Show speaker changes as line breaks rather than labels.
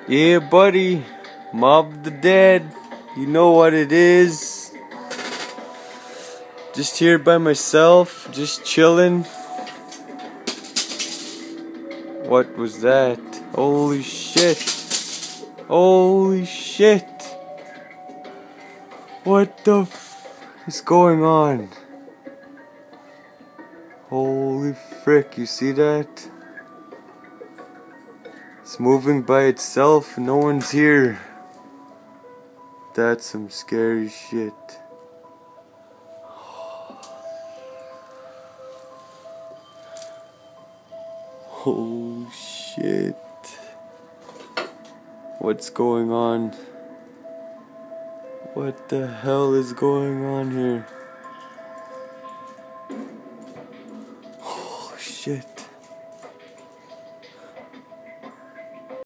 Yeah, buddy. Mob of the Dead. You know what it is. Just here by myself, just chilling. What was that? Holy shit. Holy shit. What the f is going on? Holy frick, you see that? It's moving by itself, no one's here. That's some scary shit. Oh shit. What's going on? What the hell is going on here? Oh shit.